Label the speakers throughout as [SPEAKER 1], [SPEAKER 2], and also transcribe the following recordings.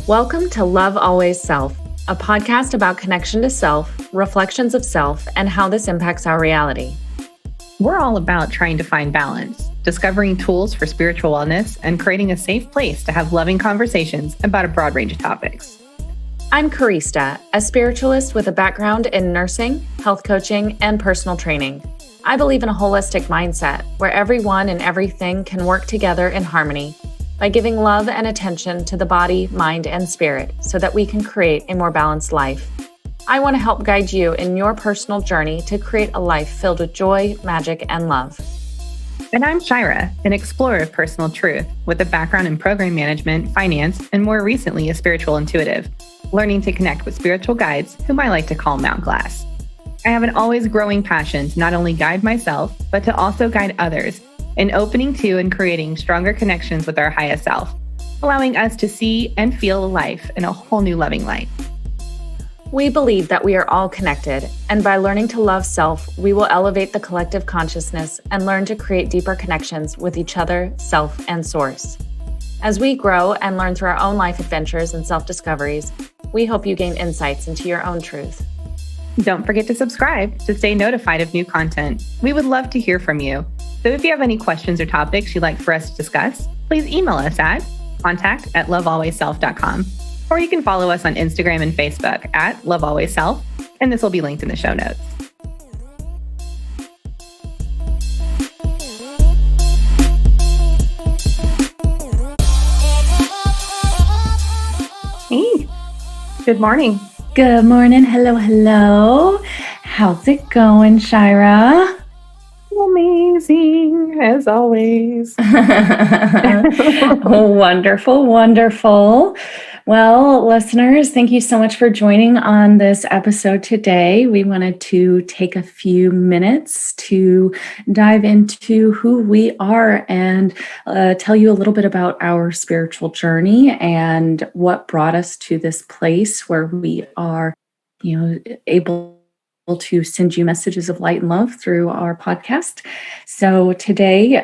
[SPEAKER 1] Welcome to Love Always Self, a podcast about connection to self, reflections of self, and how this impacts our reality.
[SPEAKER 2] We're all about trying to find balance, discovering tools for spiritual wellness, and creating a safe place to have loving conversations about a broad range of topics.
[SPEAKER 1] I'm Karista, a spiritualist with a background in nursing, health coaching, and personal training. I believe in a holistic mindset where everyone and everything can work together in harmony by giving love and attention to the body, mind, and spirit so that we can create a more balanced life. I want to help guide you in your personal journey to create a life filled with joy, magic, and love.
[SPEAKER 2] And I'm Shyra, an explorer of personal truth with a background in program management, finance, and more recently, a spiritual intuitive, learning to connect with spiritual guides whom I like to call Mount Glass. I have an always growing passion to not only guide myself, but to also guide others in opening to and creating stronger connections with our highest self, allowing us to see and feel life in a whole new loving light.
[SPEAKER 1] We believe that we are all connected, and by learning to love self, we will elevate the collective consciousness and learn to create deeper connections with each other, self, and source. As we grow and learn through our own life adventures and self-discoveries, we hope you gain insights into your own truth.
[SPEAKER 2] Don't forget to subscribe to stay notified of new content. We would love to hear from you. So if you have any questions or topics you'd like for us to discuss, please email us at contact@lovealwaysself.com. Or you can follow us on Instagram and Facebook at lovealwaysself, and this will be linked in the show notes. Hey, good morning.
[SPEAKER 1] Good morning. Hello. How's it going, Shyra?
[SPEAKER 2] Amazing, as always.
[SPEAKER 1] Wonderful. Well, listeners, thank you so much for joining on this episode today. We wanted to take a few minutes to dive into who we are and tell you a little bit about our spiritual journey and what brought us to this place where we are, able to send you messages of light and love through our podcast. So today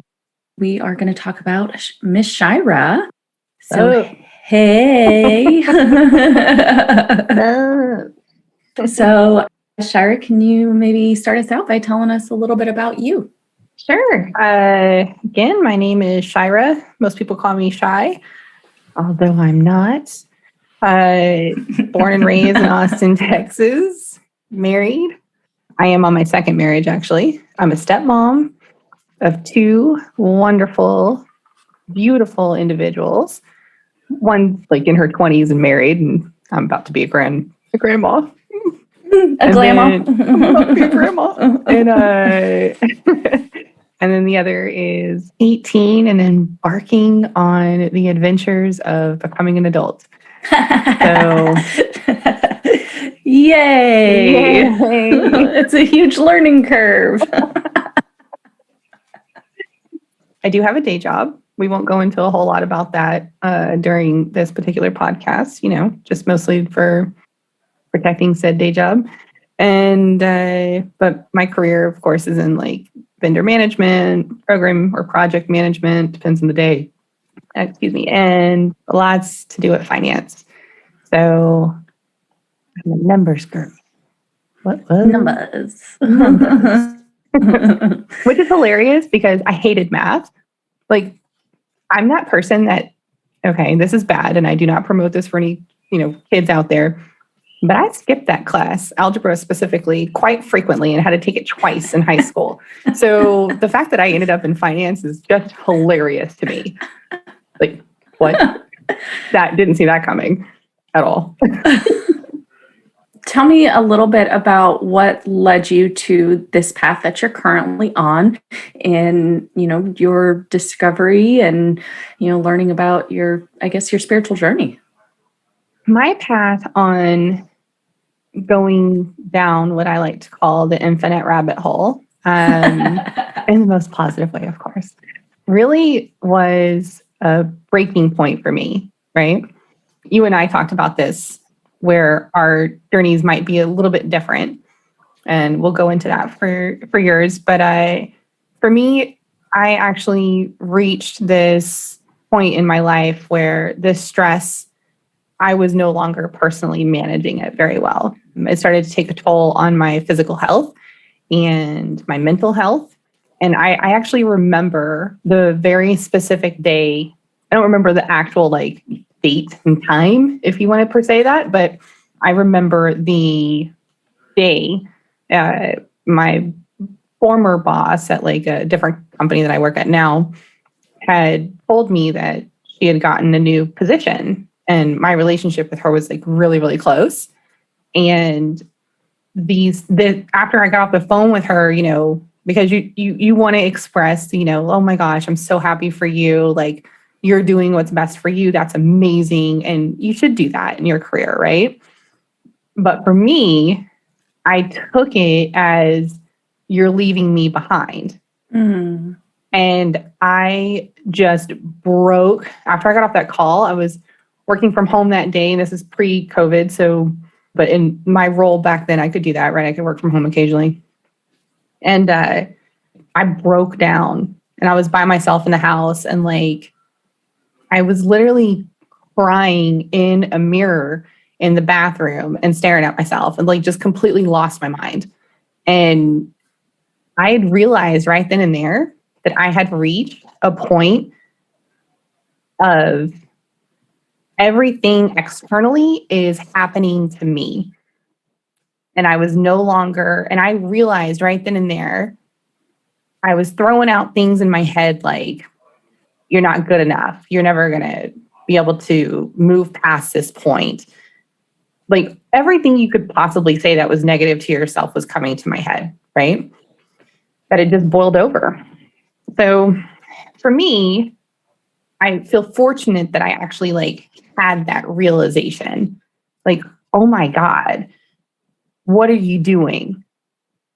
[SPEAKER 1] we are going to talk about Miss Shyra. So, hey. So, Shyra, can you maybe start us out by telling us a little bit about you?
[SPEAKER 2] Sure. Again, my name is Shyra. Most people call me Shy, although I'm not. Born and raised in Austin, Texas. Married. I am on my second marriage, actually. I'm a stepmom of two wonderful, beautiful individuals. One's like in her 20s and married, and I'm about to be a grandma.
[SPEAKER 1] A grandma.
[SPEAKER 2] I'm about to be a grandma. And then the other is 18 and embarking on the adventures of becoming an adult. So
[SPEAKER 1] Yay! It's a huge learning curve.
[SPEAKER 2] I do have a day job. We won't go into a whole lot about that during this particular podcast, just mostly for protecting said day job. And but my career, of course, is in like vendor management, program or project management, depends on the day. And lots to do with finance. So I'm a numbers girl. What?
[SPEAKER 1] Numbers.
[SPEAKER 2] Which is hilarious because I hated math. Like, I'm that person that, okay, this is bad, and I do not promote this for any, kids out there, but I skipped that class, algebra specifically, quite frequently and had to take it twice in high school. So the fact that I ended up in finance is just hilarious to me. Like, what? That didn't see that coming at all.
[SPEAKER 1] Tell me a little bit about what led you to this path that you're currently on in, your discovery and, learning about your spiritual journey.
[SPEAKER 2] My path on going down what I like to call the infinite rabbit hole, in the most positive way, of course, really was a breaking point for me, right? You and I talked about this, where our journeys might be a little bit different. And we'll go into that for yours. But for me, I actually reached this point in my life where this stress I was no longer personally managing it very well. It started to take a toll on my physical health and my mental health. And I actually remember the very specific day. I don't remember the actual like date and time, if you want to per se that, but I remember the day my former boss at like a different company that I work at now had told me that she had gotten a new position and my relationship with her was like really, really close. And after I got off the phone with her, because you want to express, oh my gosh, I'm so happy for you. Like you're doing what's best for you. That's amazing. And you should do that in your career, right? But for me, I took it as you're leaving me behind.
[SPEAKER 1] Mm.
[SPEAKER 2] And I just broke. After I got off that call, I was working from home that day. And this is pre-COVID. But in my role back then, I could do that, right? I could work from home occasionally. And I broke down and I was by myself in the house. And like, I was literally crying in a mirror in the bathroom and staring at myself and like just completely lost my mind. And I had realized right then and there that I had reached a point of everything externally is happening to me. And I was no longer, and I realized right then and there, I was throwing out things in my head like, you're not good enough. You're never going to be able to move past this point. Like everything you could possibly say that was negative to yourself was coming to my head, right? That it just boiled over. So for me, I feel fortunate that I actually like had that realization. Like, oh my God, what are you doing?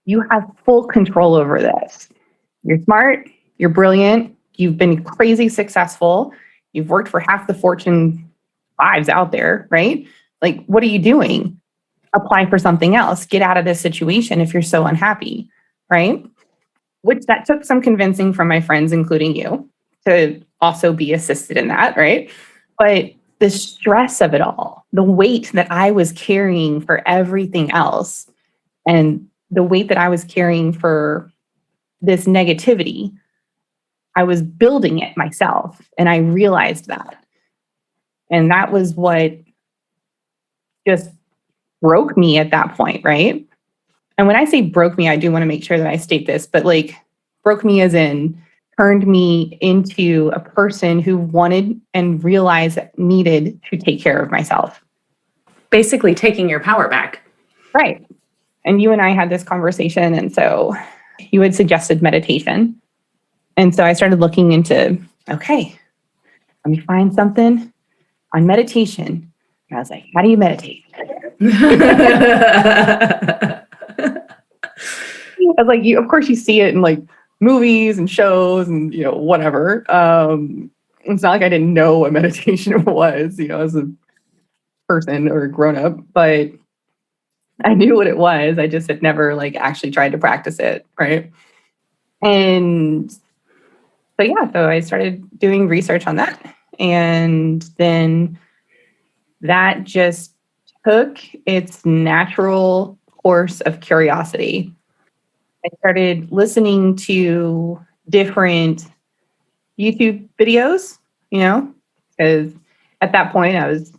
[SPEAKER 2] You have full control over this. You're smart, you're brilliant, you've been crazy successful, you've worked for half the Fortune 5s out there, right? Like, what are you doing? Apply for something else. Get out of this situation if you're so unhappy, right? Which that took some convincing from my friends, including you, to also be assisted in that, right? But the stress of it all, the weight that I was carrying for everything else, and the weight that I was carrying for this negativity, I was building it myself. And I realized that. And that was what just broke me at that point, right? And when I say broke me, I do want to make sure that I state this, but like broke me as in turned me into a person who wanted and realized that needed to take care of myself.
[SPEAKER 1] Basically taking your power back.
[SPEAKER 2] Right. And you and I had this conversation. And so you had suggested meditation. And so I started looking into, okay, let me find something on meditation. And I was like, how do you meditate? I was like, of course you see it in like movies and shows and, whatever. It's not like I didn't know what meditation was, as a person or a grown up, but I knew what it was. I just had never like actually tried to practice it. Right. And so I started doing research on that. And then that just took its natural course of curiosity. I started listening to different YouTube videos, because at that point I was,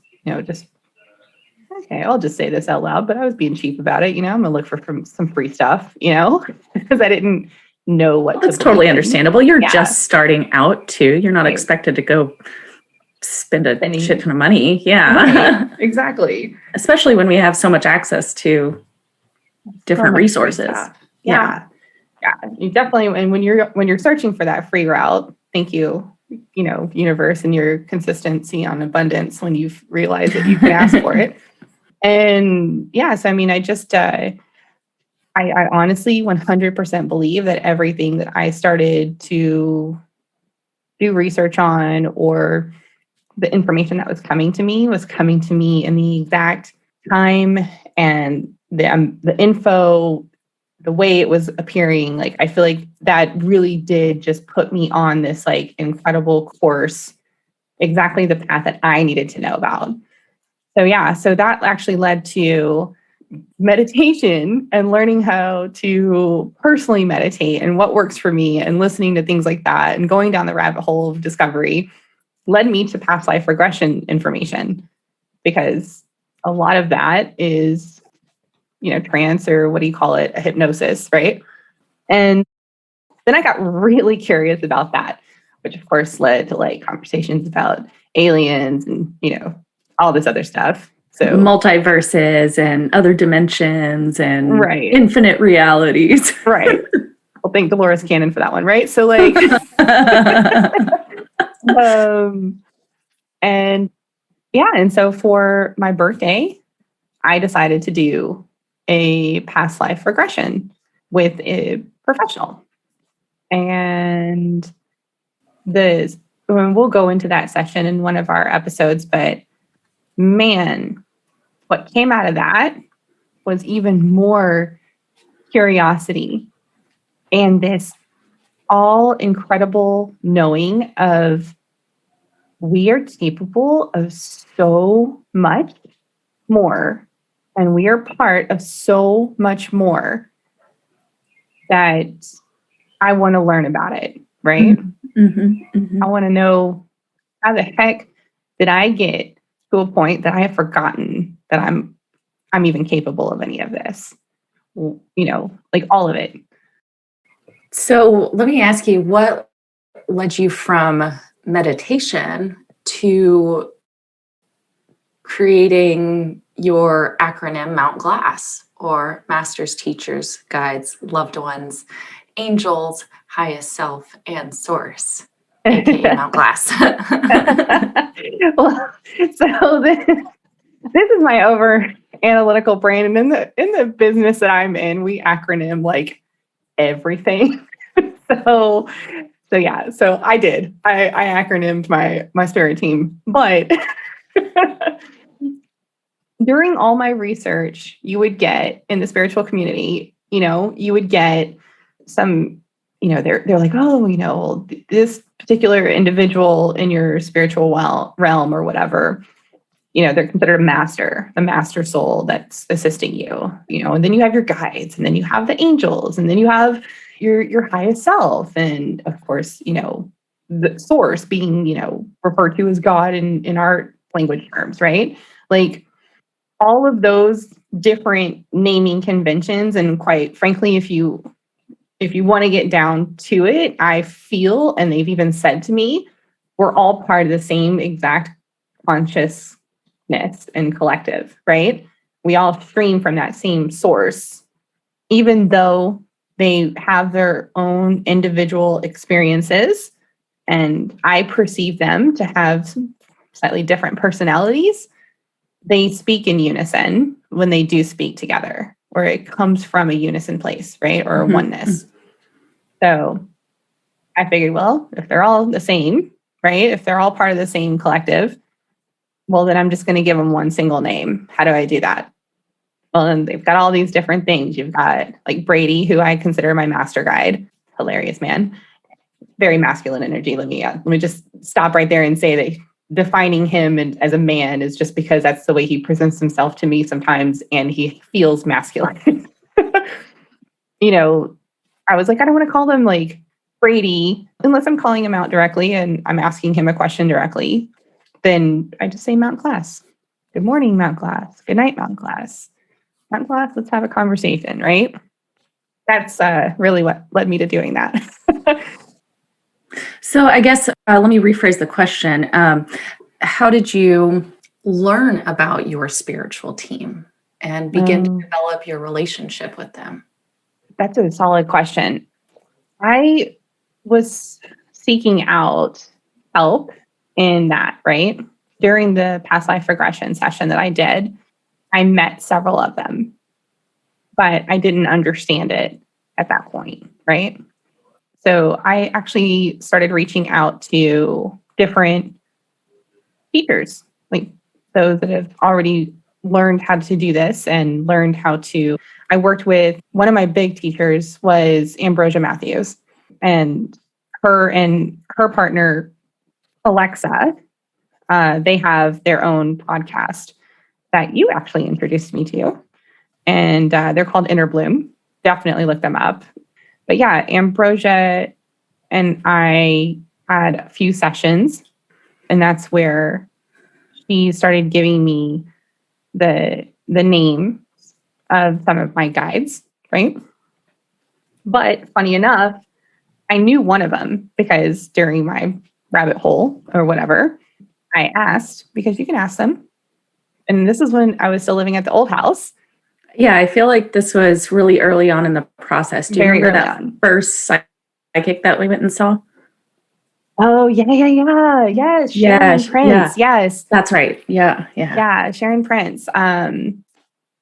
[SPEAKER 2] just, okay, I'll just say this out loud, but I was being cheap about it. I'm going to look for some free stuff, because I didn't know what.
[SPEAKER 1] That's totally understandable. You're just starting out too. You're not expected to go spend a shit ton of money. Yeah,
[SPEAKER 2] right. Exactly.
[SPEAKER 1] Especially when we have so much access to different resources.
[SPEAKER 2] Yeah. You definitely, and when you're searching for that free route, thank you, universe, and your consistency on abundance when you've realized that you can ask for it. And so, I just, I honestly 100% believe that everything that I started to do research on, or the information that was coming to me in the exact time and the info, the way it was appearing. Like, I feel like that really did just put me on this like incredible course, exactly the path that I needed to know about. So that actually led to meditation and learning how to personally meditate and what works for me and listening to things like that and going down the rabbit hole of discovery led me to past life regression information, because a lot of that is, trance, or what do you call it? A hypnosis, right? And then I got really curious about that, which of course led to like conversations about aliens and, all this other stuff. So
[SPEAKER 1] multiverses and other dimensions and
[SPEAKER 2] right,
[SPEAKER 1] infinite realities.
[SPEAKER 2] right. Well, thank Dolores Cannon for that one, right? So like, and so for my birthday, I decided to do a past life regression with a professional. And we'll go into that session in one of our episodes, but man, what came out of that was even more curiosity and this all incredible knowing of we are capable of so much more, and we are part of so much more that I want to learn about it, right? I want to know, how the heck did I get to a point that I have forgotten that I'm even capable of any of this? Like all of it.
[SPEAKER 1] So let me ask you, what led you from meditation to creating your acronym Mount Glass, or Masters, Teachers, Guides, Loved Ones, Angels, Highest Self, and Source, aka Mount Glass?
[SPEAKER 2] Well, so this is my over analytical brain, and in the business that I'm in, we acronym like everything. so yeah, so I acronymed my spirit team, but during all my research, you would get in the spiritual community, you would get some, they're like, oh, this particular individual in your spiritual realm or whatever, they're considered a master soul that's assisting you, and then you have your guides, and then you have the angels, and then you have your highest self. And of course, the source being, referred to as God in our language terms, right? Like all of those different naming conventions. And quite frankly, if you want to get down to it, I feel, and they've even said to me, we're all part of the same exact consciousness and collective, right? We all stream from that same source, even though they have their own individual experiences. And I perceive them to have slightly different personalities. They speak in unison when they do speak together, or it comes from a unison place, right? Or a oneness. So I figured, well, if they're all the same, right? If they're all part of the same collective, well, then I'm just going to give them one single name. How do I do that? Well, then they've got all these different things. You've got like Brady, who I consider my master guide. Hilarious man. Very masculine energy. Let me just stop right there and say that defining him as a man is just because that's the way he presents himself to me sometimes, and he feels masculine. I was like, I don't want to call them like Brady unless I'm calling him out directly and I'm asking him a question directly. Then I just say Mount Glass. Good morning, Mount Glass. Good night, Mount Glass. Mount Glass, let's have a conversation, right? That's really what led me to doing that.
[SPEAKER 1] So I guess let me rephrase the question. How did you learn about your spiritual team and begin to develop your relationship with them?
[SPEAKER 2] That's a solid question. I was seeking out help in that, right? During the past life regression session that I did, I met several of them, but I didn't understand it at that point, right? So I actually started reaching out to different teachers, like those that have already learned how to do this and learned how to. I worked with one of my big teachers was Ambrosia Matthews, and her partner Alexa. They have their own podcast, that you actually introduced me to. And they're called Inner Bloom. Definitely look them up. But yeah, Ambrosia and I had a few sessions, and that's where she started giving me the name of some of my guides, right? But funny enough, I knew one of them because during my rabbit hole or whatever, I asked, because you can ask them. And this is when I was still living at the old house.
[SPEAKER 1] Yeah, I feel like this was really early on in the process. Do you
[SPEAKER 2] Very
[SPEAKER 1] remember
[SPEAKER 2] early
[SPEAKER 1] that
[SPEAKER 2] on.
[SPEAKER 1] first psychic that we went and saw?
[SPEAKER 2] Oh, yeah. Yes, Sharon Prince.
[SPEAKER 1] Yeah.
[SPEAKER 2] Yes.
[SPEAKER 1] That's right. Yeah.
[SPEAKER 2] Yeah, Sharon Prince.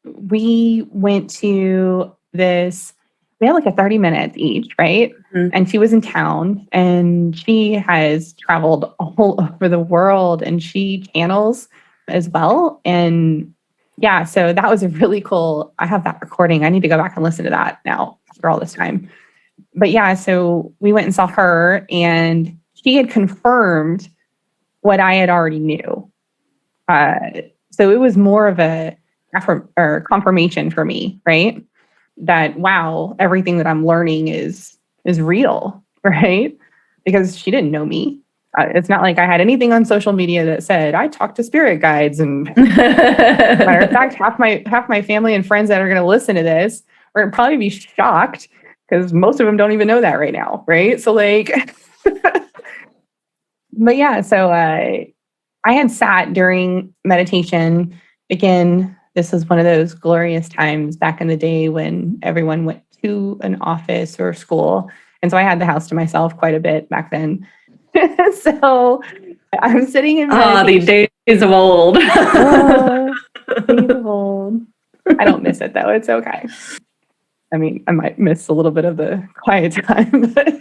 [SPEAKER 2] We went to this, we had like a 30 minutes each, right?
[SPEAKER 1] Mm-hmm.
[SPEAKER 2] And she was in town, and she has traveled all over the world, and she channels as well. And yeah, so that was a really cool, I have that recording. I need to go back and listen to that now after all this time. But yeah, so we went and saw her, and she had confirmed what I had already knew. So it was more of a confirmation for me, right? That wow, everything that I'm learning is real, right? Because she didn't know me. It's not like I had anything on social media that said I talk to spirit guides. And matter of fact, half my family and friends that are going to listen to this are going to probably be shocked because most of them don't even know that right now, right? So like, but yeah, so I had sat during meditation. Again, this was one of those glorious times back in the day when everyone went to an office or school. And so I had the house to myself quite a bit back then. So I'm sitting in meditation.
[SPEAKER 1] The days of old.
[SPEAKER 2] Days of old. I don't miss it though. It's okay. I mean, I might miss a little bit of the quiet time, but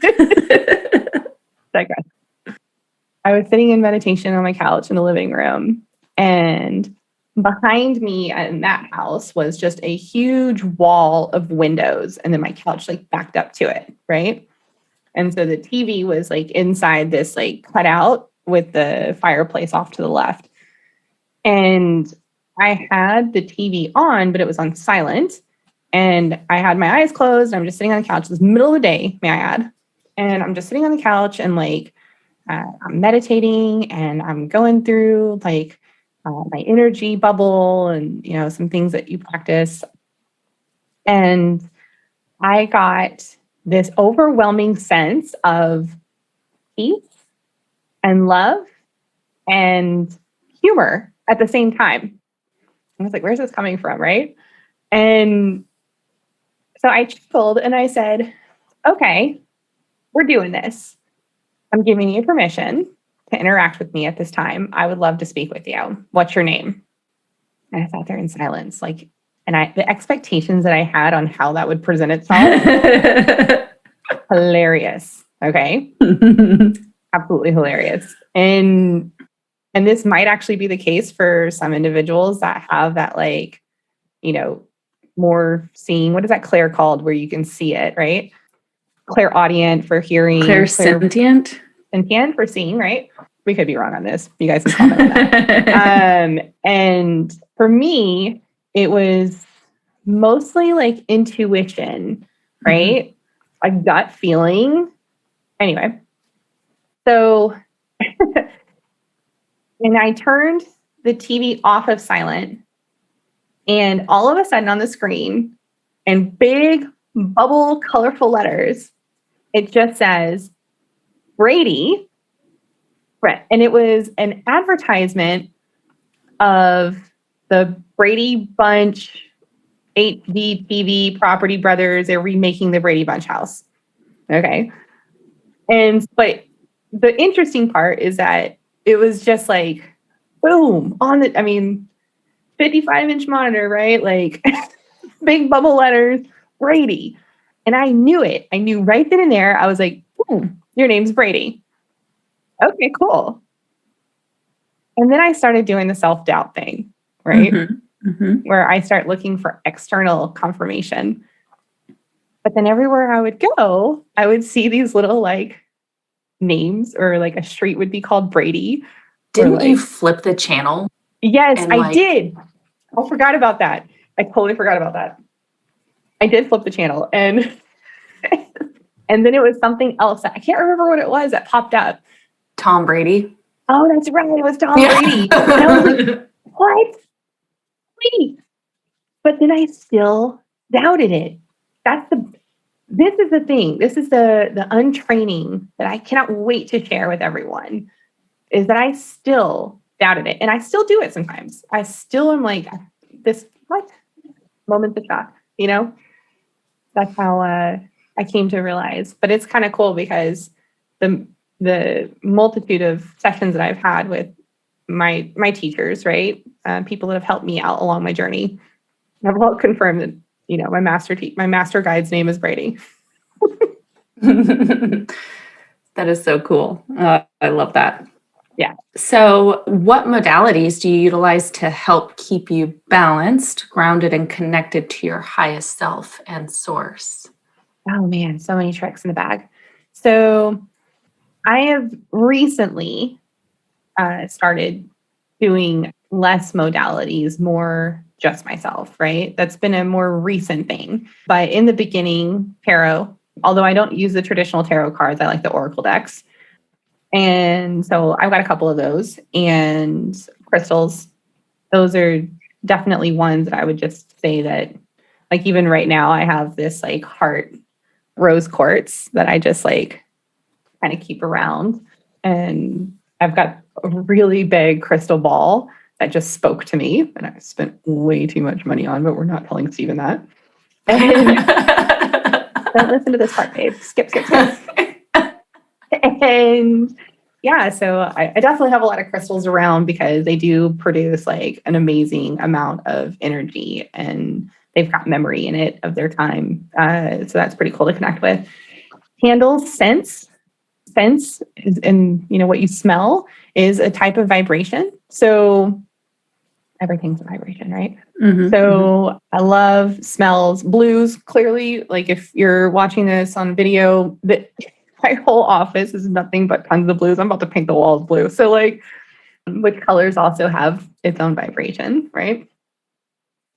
[SPEAKER 2] digress. I was sitting in meditation on my couch in the living room, and behind me in that house was just a huge wall of windows, and then my couch like backed up to it, right? And so the TV was like inside this like cutout with the fireplace off to the left. And I had the TV on, but it was on silent. And I had my eyes closed. I'm just sitting on the couch. It was the middle of the day, may I add. And I'm just sitting on the couch and like I'm meditating, and I'm going through like my energy bubble and, you know, some things that you practice. And I got this overwhelming sense of peace and love and humor at the same time. I was like, where's this coming from? Right. And so I chuckled and I said, okay, we're doing this. I'm giving you permission to interact with me at this time. I would love to speak with you. What's your name? And I sat there in silence, like, and the expectations that I had on how that would present itself, hilarious. Okay. Absolutely hilarious. And this might actually be the case for some individuals that have that, like, you know, more seeing, what is that Claire called, where you can see it, right? Clairaudient for hearing.
[SPEAKER 1] Clairsentient?
[SPEAKER 2] Sentient for seeing, right? We could be wrong on this. You guys can comment on that. And for me, it was mostly like intuition, right? A gut feeling. Anyway, so and I turned the TV off of silent, and all of a sudden on the screen, in big bubble colorful letters, it just says Brady. And it was an advertisement of the Brady Bunch HGTV Property Brothers. They're remaking the Brady Bunch house. Okay. But the interesting part is that it was just like, boom, 55-inch monitor, right? Like big bubble letters, Brady. And I knew it. I knew right then and there. I was like, your name's Brady. Okay, cool. And then I started doing the self-doubt thing, right? Where I start looking for external confirmation. But then everywhere I would go, I would see these little like names, or like a street would be called Brady.
[SPEAKER 1] Didn't you flip the channel?
[SPEAKER 2] Yes, I did. I forgot about that. I totally forgot about that. I did flip the channel and and then it was something else that I can't remember what it was that popped up.
[SPEAKER 1] Tom Brady.
[SPEAKER 2] Oh, that's right. It was Tom Brady. And I was like, what? Wait. But then I still doubted it. This is the thing. This is the untraining that I cannot wait to share with everyone, is that I still doubted it. And I still do it sometimes. I still am like, this, what? Moments of shock, That's how I came to realize. But it's kind of cool because the multitude of sessions that I've had with my teachers, right? People that have helped me out along my journey, have all confirmed that, my master guide's name is Brady.
[SPEAKER 1] That is so cool. I love that.
[SPEAKER 2] Yeah.
[SPEAKER 1] So what modalities do you utilize to help keep you balanced, grounded, and connected to your highest self and source?
[SPEAKER 2] Oh man, so many tricks in the bag. So I have recently started doing less modalities, more just myself, right? That's been a more recent thing. But in the beginning, tarot, although I don't use the traditional tarot cards, I like the oracle decks. And so I've got a couple of those, and crystals. Those are definitely ones that I would just say that, like, even right now, I have this like heart rose quartz that I just like kind of keep around. And I've got a really big crystal ball that just spoke to me, and I spent way too much money on, but we're not telling Steven that. And don't listen to this part, babe. Skip. And yeah, so I definitely have a lot of crystals around because they do produce like an amazing amount of energy, and they've got memory in it of their time. So that's pretty cool to connect with. Candles, scents is, and what you smell is a type of vibration. So everything's a vibration, right?
[SPEAKER 1] Mm-hmm,
[SPEAKER 2] so I love smells, blues. Clearly, like if you're watching this on video, that my whole office is nothing but tons of blues. I'm about to paint the walls blue. So like, which colors also have its own vibration, right?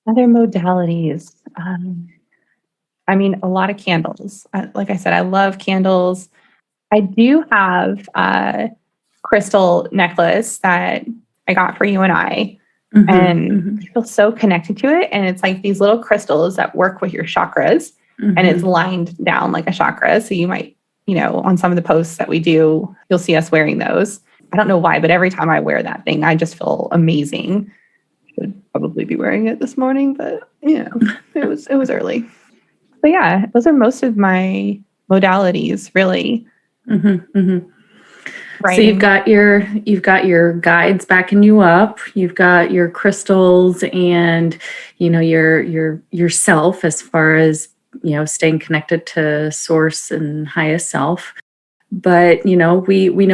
[SPEAKER 2] Other modalities. A lot of candles. Like I said, I love candles. I do have a crystal necklace that I got for you and I.
[SPEAKER 1] mm-hmm,
[SPEAKER 2] And
[SPEAKER 1] mm-hmm.
[SPEAKER 2] I feel so connected to it. And it's like these little crystals that work with your chakras,
[SPEAKER 1] Mm-hmm.
[SPEAKER 2] and it's lined down like a chakra. So you might, on some of the posts that we do, you'll see us wearing those. I don't know why, but every time I wear that thing, I just feel amazing. Should probably be wearing it this morning, but it was early. But yeah, those are most of my modalities, really.
[SPEAKER 1] Mm-hmm, mm-hmm.
[SPEAKER 2] Right.
[SPEAKER 1] So you've got your guides backing you up. You've got your crystals and your yourself as far as staying connected to source and highest self. But we know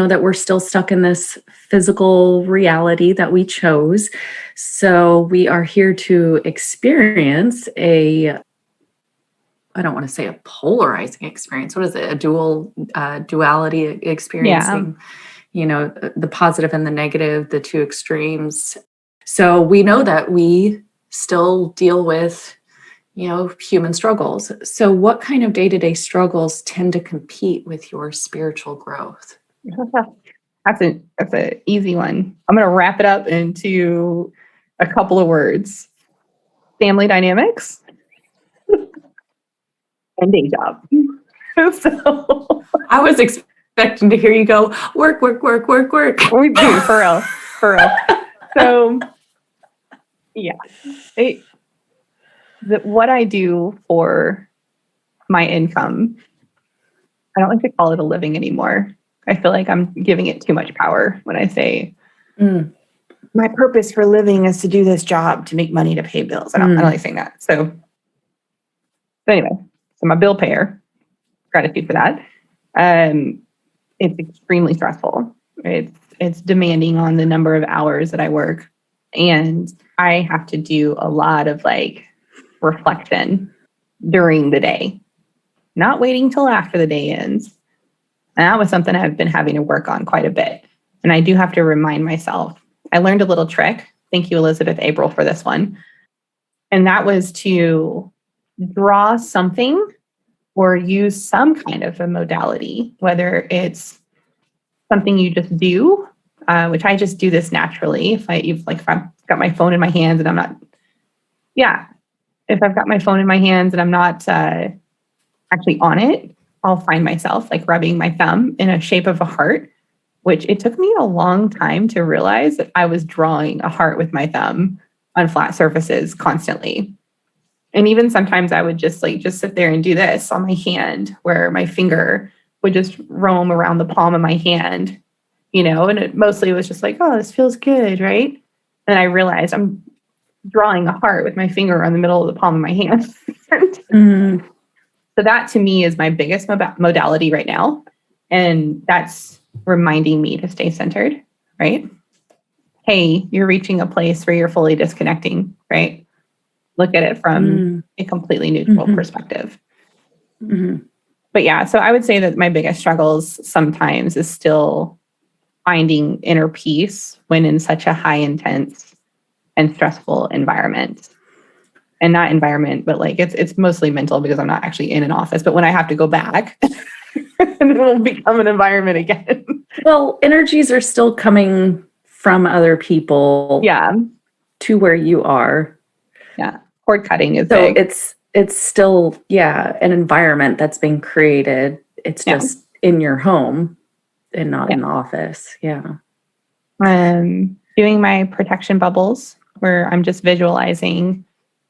[SPEAKER 1] that we're still stuck in this physical reality that we chose. So we are here to experience I don't want to say a polarizing experience. What is it? A duality experiencing, the positive and the negative, the two extremes. So we know that we still deal with, human struggles. So what kind of day-to-day struggles tend to compete with your spiritual growth?
[SPEAKER 2] That's an easy one. I'm going to wrap it up into a couple of words. Family dynamics. And day job. So
[SPEAKER 1] I was expecting to hear you go, work.
[SPEAKER 2] We do, for real. So yeah, what I do for my income, I don't like to call it a living anymore. I feel like I'm giving it too much power when I say my purpose for living is to do this job to make money to pay bills. I don't like saying that. So anyway, so my bill payer, gratitude for that. It's extremely stressful. It's demanding on the number of hours that I work. And I have to do a lot of like reflection during the day, not waiting till after the day ends. And that was something I've been having to work on quite a bit. And I do have to remind myself. I learned a little trick. Thank you, Elizabeth April, for this one. And that was to draw something or use some kind of a modality, whether it's something you just do, which I just do this naturally. If I've got my phone in my hands and I'm not, if I've got my phone in my hands and I'm not actually on it, I'll find myself like rubbing my thumb in a shape of a heart, which it took me a long time to realize that I was drawing a heart with my thumb on flat surfaces constantly. And even sometimes I would just sit there and do this on my hand where my finger would just roam around the palm of my hand, and it mostly was just like, oh, this feels good, right? And I realized I'm drawing a heart with my finger on the middle of the palm of my hand.
[SPEAKER 1] Mm.
[SPEAKER 2] So that to me is my biggest modality right now. And that's reminding me to stay centered, right? Hey, you're reaching a place where you're fully disconnecting, right? Look at it from a completely neutral perspective.
[SPEAKER 1] Mm-hmm.
[SPEAKER 2] But yeah, so I would say that my biggest struggles sometimes is still finding inner peace when in such a high intense and stressful environment. And not environment, but like it's mostly mental because I'm not actually in an office. But when I have to go back, it'll become an environment again.
[SPEAKER 1] Well, energies are still coming from other people to where you are.
[SPEAKER 2] Yeah. Cord cutting is
[SPEAKER 1] so
[SPEAKER 2] big.
[SPEAKER 1] It's still, an environment that's being created. It's just in your home and not in the office. Yeah.
[SPEAKER 2] Doing my protection bubbles where I'm just visualizing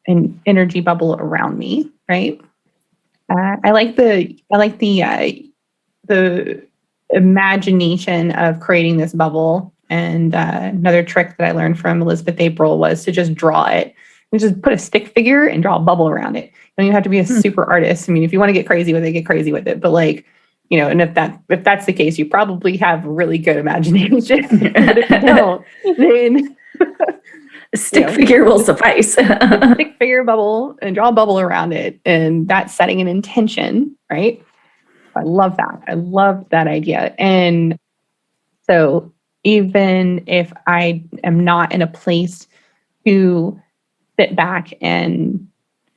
[SPEAKER 2] an energy bubble around me, right? I like the imagination of creating this bubble. And another trick that I learned from Elizabeth April was to just draw it. You just put a stick figure and draw a bubble around it. You don't even have to be a super artist. I mean, if you want to get crazy with it, get crazy with it. But like, and if that's the case, you probably have really good imagination. But if you don't, then
[SPEAKER 1] a stick figure will suffice.
[SPEAKER 2] A stick figure bubble and draw a bubble around it. And that's setting an intention, right? I love that. I love that idea. And so even if I am not in a place to sit back and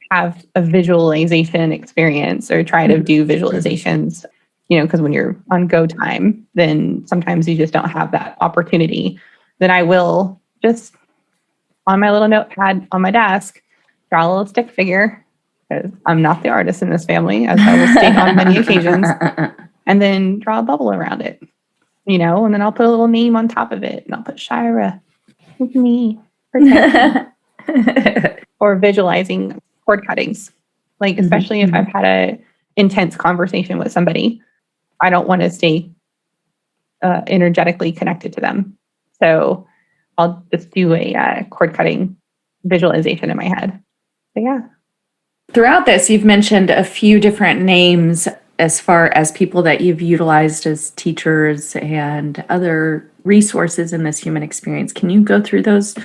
[SPEAKER 2] have a visualization experience or try to do visualizations, because when you're on go time, then sometimes you just don't have that opportunity. Then I will just on my little notepad on my desk, draw a little stick figure, because I'm not the artist in this family, as I will state on many occasions, and then draw a bubble around it, and then I'll put a little name on top of it, and I'll put Shyra with me, or visualizing cord cuttings, like especially if I've had a intense conversation with somebody, I don't want to stay energetically connected to them, so I'll just do a cord cutting visualization in my head. But yeah.
[SPEAKER 1] Throughout this, you've mentioned a few different names as far as people that you've utilized as teachers and other resources in this human experience. Can you go through those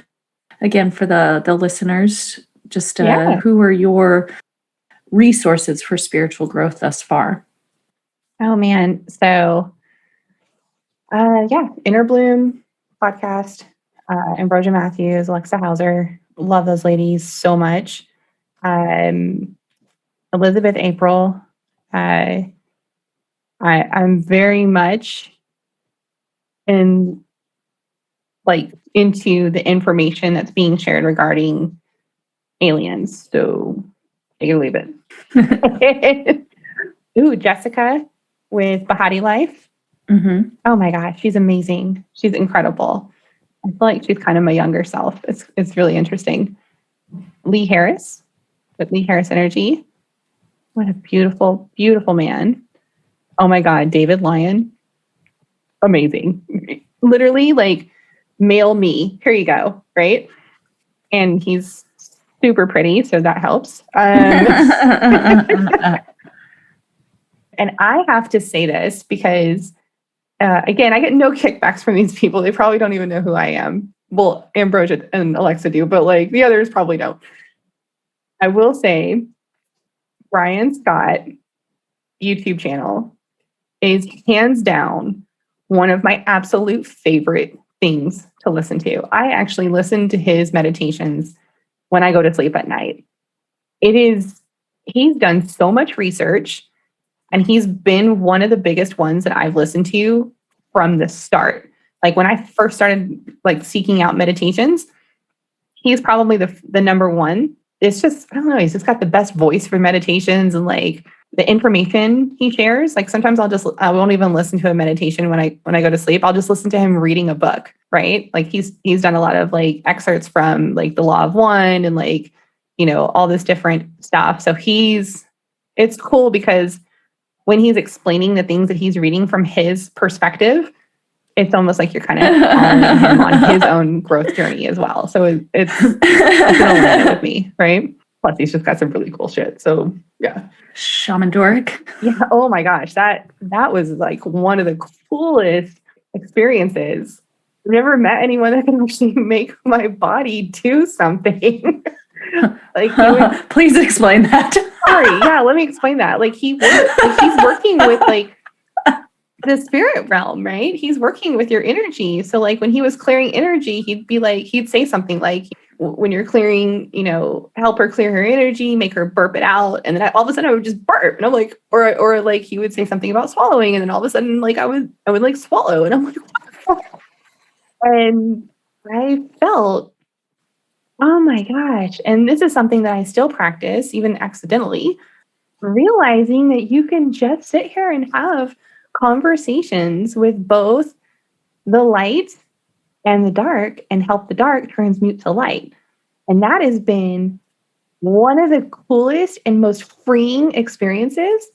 [SPEAKER 1] again for the listeners? Just who are your resources for spiritual growth thus far?
[SPEAKER 2] Oh, man. So, Inner Bloom podcast, Ambrosia Matthews, Alexa Hauser. Love those ladies so much. Elizabeth April. I'm very much into the information that's being shared regarding aliens. So take it or leave it. Ooh, Jessica with Bahati Life.
[SPEAKER 1] Mm-hmm.
[SPEAKER 2] Oh my gosh, she's amazing. She's incredible. I feel like she's kind of my younger self. It's really interesting. Lee Harris with Lee Harris Energy. What a beautiful, beautiful man. Oh my God, David Lyon. Amazing. Literally, like, mail me. Here you go, right? And he's super pretty, so that helps. And I have to say this because, again, I get no kickbacks from these people. They probably don't even know who I am. Well, Ambrosia and Alexa do, but like the others probably don't. I will say Brian Scott YouTube channel is hands down one of my absolute favorite things to listen to. I actually listen to his meditations when I go to sleep at night. He's done so much research, and he's been one of the biggest ones that I've listened to from the start. Like when I first started like seeking out meditations, he's probably the number one. It's just, I don't know, he's just got the best voice for meditations, and like the information he shares. Like sometimes I won't even listen to a meditation when I go to sleep. I'll just listen to him reading a book, right? Like he's done a lot of like excerpts from like the Law of One and like, all this different stuff. So it's cool because when he's explaining the things that he's reading from his perspective, it's almost like you're kind of following him on his own growth journey as well. So it's gonna land with me, right? Plus, he's just got some really cool shit. So yeah,
[SPEAKER 1] Shaman dork.
[SPEAKER 2] yeah. Oh my gosh, that was like one of the coolest experiences. I've never met anyone that can actually make my body do something. Like
[SPEAKER 1] please explain that.
[SPEAKER 2] Sorry, yeah, let me explain that. Like he's working with like the spirit realm, right? He's working with your energy. So like when he was clearing energy, he'd say something like, when you're clearing, help her clear her energy, make her burp it out. And then all of a sudden I would just burp. And I'm like, or like he would say something about swallowing. And then all of a sudden, like I would like swallow. And I'm like, what the fuck? And I felt, oh my gosh. And this is something that I still practice, even accidentally, realizing that you can just sit here and have conversations with both the light and the dark and help the dark transmute to light. And that has been one of the coolest and most freeing experiences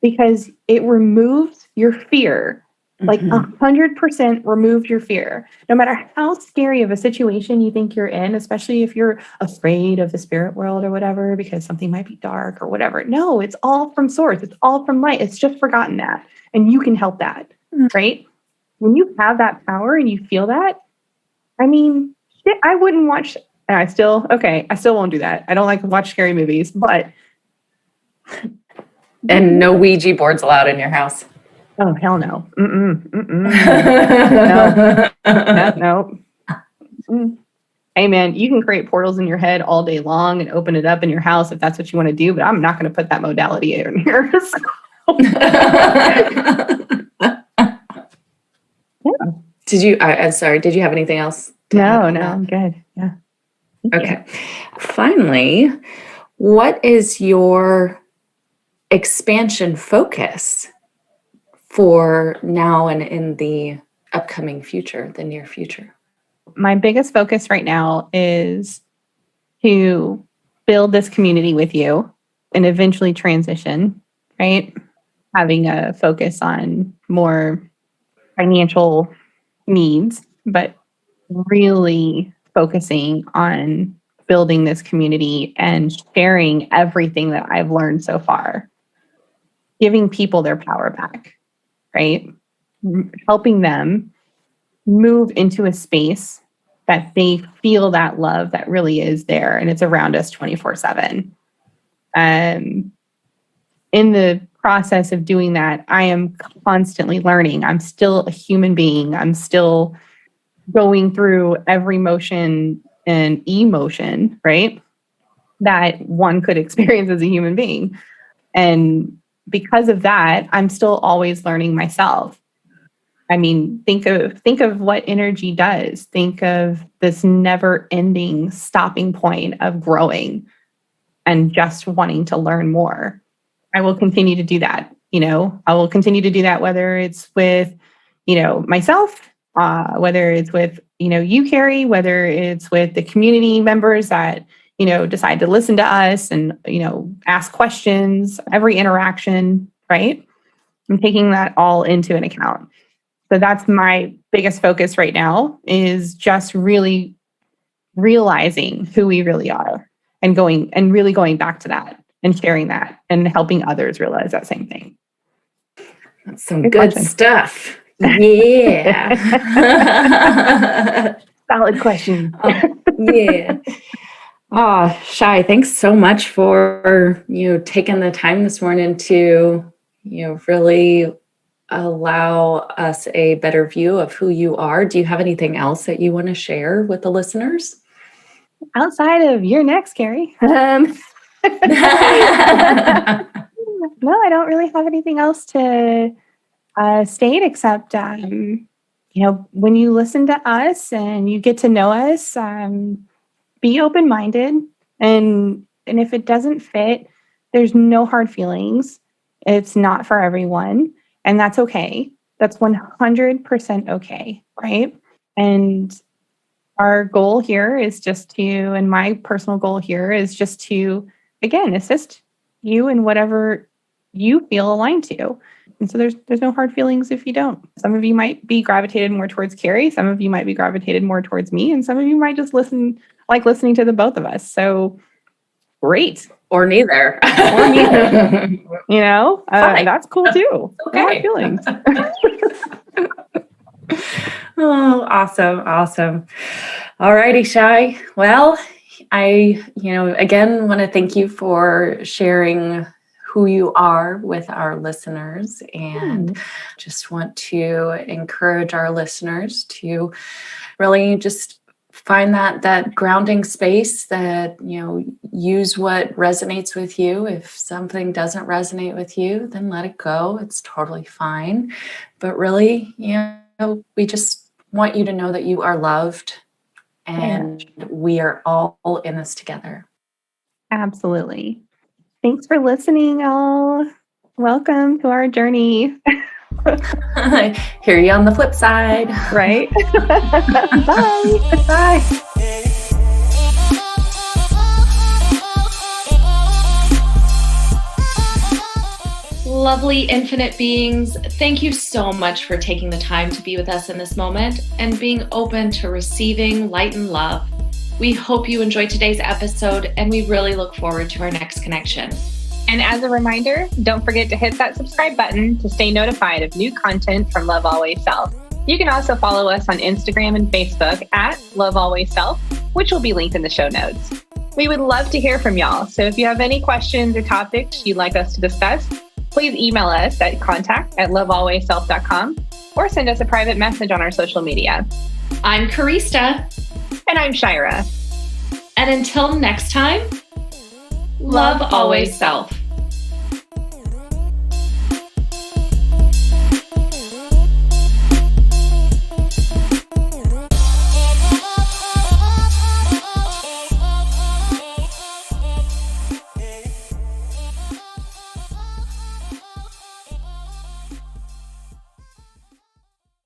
[SPEAKER 2] because it removes your fear. Like 100% removed your fear. No matter how scary of a situation you think you're in, especially if you're afraid of the spirit world or whatever, because something might be dark or whatever. No, it's all from source. It's all from light. It's just forgotten that. And you can help that, right? When you have that power and you feel that, I mean, shit, I wouldn't watch, and I still won't do that. I don't like to watch scary movies, but.
[SPEAKER 3] And no Ouija boards allowed in your house.
[SPEAKER 2] Oh, hell no. No. Hey, man, you can create portals in your head all day long and open it up in your house if that's what you want to do, but I'm not going to put that modality in here.
[SPEAKER 3] Yeah. Did you, I'm sorry, did you have anything else?
[SPEAKER 2] No, I'm good. Yeah.
[SPEAKER 3] Okay. Finally, what is your expansion focus for now and in the upcoming future, the near future?
[SPEAKER 2] My biggest focus right now is to build this community with you and eventually transition, right? Having a focus on more financial needs, but really focusing on building this community and sharing everything that I've learned so far, giving people their power back, right? Helping them move into a space that they feel that love that really is there and it's around us 24/7. In the process of doing that, I am constantly learning. I'm still a human being. I'm still going through every motion and emotion, right? That one could experience as a human being. And because of that, I'm still always learning myself. I mean, think of what energy does. Think of this never-ending stopping point of growing and just wanting to learn more. I will continue to do that. I will continue to do that, whether it's with, myself, whether it's with, you, Carrie, whether it's with the community members that, decide to listen to us and, ask questions, every interaction, right? I'm taking that all into an account. So that's my biggest focus right now, is just really realizing who we really are and really going back to that and sharing that and helping others realize that same thing.
[SPEAKER 3] That's some good stuff. Yeah.
[SPEAKER 2] Solid question.
[SPEAKER 3] Yeah. Oh, Shy, thanks so much for taking the time this morning to really allow us a better view of who you are. Do you have anything else that you want to share with the listeners?
[SPEAKER 2] outside of you're next, Carrie. No, I don't really have anything else to state except, when you listen to us and you get to know us, be open-minded. And if it doesn't fit, there's no hard feelings. It's not for everyone. And that's okay. That's 100% okay, right? And our goal here is and my personal goal here is just to, again, assist you in whatever you feel aligned to. And so there's no hard feelings if you don't. Some of you might be gravitated more towards Carrie. Some of you might be gravitated more towards me. And some of you might just listening to the both of us. So great.
[SPEAKER 3] Or neither.
[SPEAKER 2] Or neither. That's cool too.
[SPEAKER 3] Okay.
[SPEAKER 2] No hard feelings.
[SPEAKER 3] Oh, awesome. All righty, Shy. Well, I, again, want to thank you for sharing who you are with our listeners, and just want to encourage our listeners to really just find that grounding space, that, use what resonates with you. If something doesn't resonate with you, then let it go. It's totally fine. But really, we just want you to know that you are loved, and we are all in this together.
[SPEAKER 2] Absolutely. Thanks for listening, all. Welcome to our journey.
[SPEAKER 3] Hear you on the flip side.
[SPEAKER 2] Right?
[SPEAKER 3] Bye. Bye.
[SPEAKER 1] Lovely infinite beings, thank you so much for taking the time to be with us in this moment and being open to receiving light and love. We hope you enjoyed today's episode, and we really look forward to our next connection.
[SPEAKER 2] And as a reminder, don't forget to hit that subscribe button to stay notified of new content from Love Always Self. You can also follow us on Instagram and Facebook at Love Always Self, which will be linked in the show notes. We would love to hear from y'all. So if you have any questions or topics you'd like us to discuss, please email us at contact@lovealwaysself.com or send us a private message on our social media.
[SPEAKER 1] I'm Karista.
[SPEAKER 2] And I'm Shyra.
[SPEAKER 1] And until next time, love always self.